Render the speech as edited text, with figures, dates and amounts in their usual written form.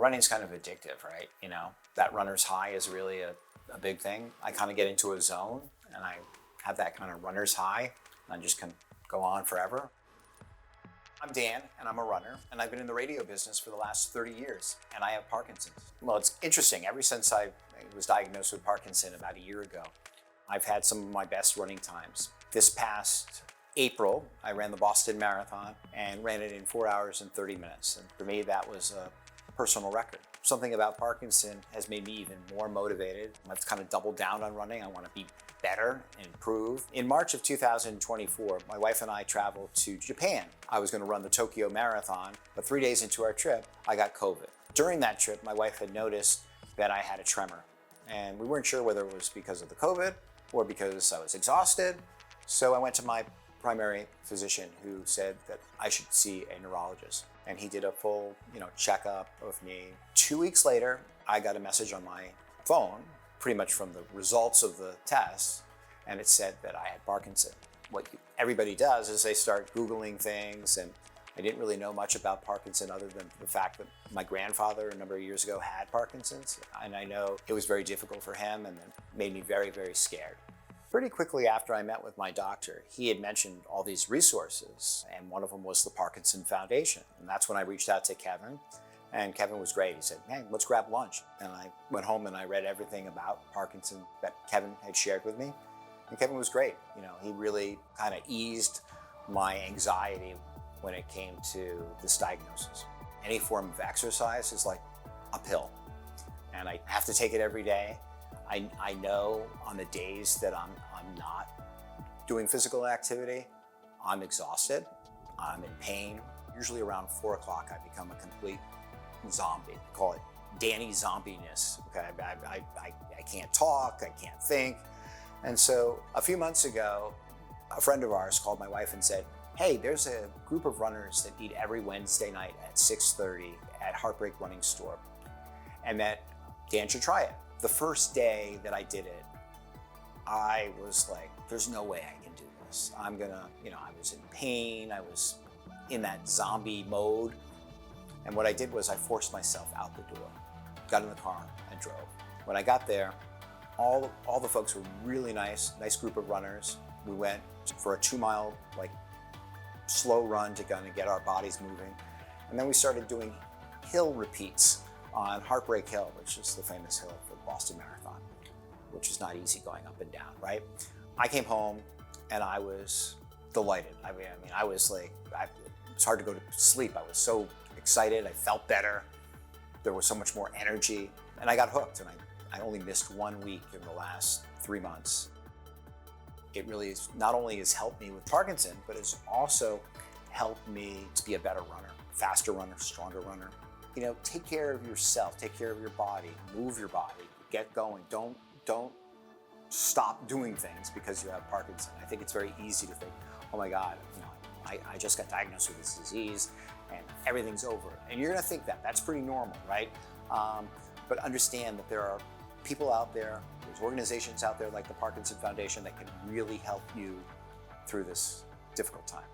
Well, running's kind of addictive, right? That runner's high is really a big thing. I kind of get into a zone and I have that kind of runner's high and I just can go on forever. I'm Dan and I'm a runner and I've been in the radio business for the last 30 years and I have Parkinson's. Well, it's interesting. Ever since I was diagnosed with Parkinson about a year ago, I've had some of my best running times. This past April, I ran the Boston Marathon and ran it in 4 hours and 30 minutes. And for me, that was a personal record. Something about Parkinson has made me even more motivated. I've kind of doubled down on running. I want to be better and improve. In March of 2024, my wife and I traveled to Japan. I was going to run the Tokyo Marathon, but 3 days into our trip, I got COVID. During that trip, my wife had noticed that I had a tremor, and we weren't sure whether it was because of the COVID or because I was exhausted. So I went to my primary physician who said that I should see a neurologist. And he did a full, checkup of me. 2 weeks later, I got a message on my phone, pretty much from the results of the test, and it said that I had Parkinson. What everybody does is they start Googling things, and I didn't really know much about Parkinson other than the fact that my grandfather a number of years ago had Parkinson's, and I know it was very difficult for him and it made me very, very scared. Pretty quickly after I met with my doctor, he had mentioned all these resources, and one of them was the Parkinson Foundation. And that's when I reached out to Kevin, and Kevin was great. He said, hey, let's grab lunch. And I went home and I read everything about Parkinson that Kevin had shared with me. And Kevin was great. He really kind of eased my anxiety when it came to this diagnosis. Any form of exercise is like a pill, and I have to take it every day. I know on the days that I'm not doing physical activity, I'm exhausted, I'm in pain. Usually around 4 o'clock, I become a complete zombie. I call it Danny zombiness. Okay, I can't talk, I can't think. And so a few months ago, a friend of ours called my wife and said, hey, there's a group of runners that meet every Wednesday night at 6:30 at Heartbreak Running Store, and that Dan should try it. The first day that I did it, I was like, there's no way I can do this. I was in pain. I was in that zombie mode. And what I did was I forced myself out the door, got in the car and drove. When I got there, all the folks were really nice group of runners. We went for a 2-mile, slow run to kind of get our bodies moving. And then we started doing hill repeats on Heartbreak Hill, which is the famous hill for the Boston Marathon, which is not easy going up and down, right? I came home and I was delighted. I was like, it's hard to go to sleep. I was so excited. I felt better. There was so much more energy, and I got hooked. And I only missed 1 week in the last 3 months. It really is not only has helped me with Parkinson, but it's also helped me to be a better runner, faster runner, stronger runner. Take care of yourself, take care of your body, move your body, get going. Don't stop doing things because you have Parkinson. I think it's very easy to think, oh my God, I just got diagnosed with this disease and everything's over. And you're gonna think that, that's pretty normal, right? But understand that there are people out there, there's organizations out there like the Parkinson Foundation that can really help you through this difficult time.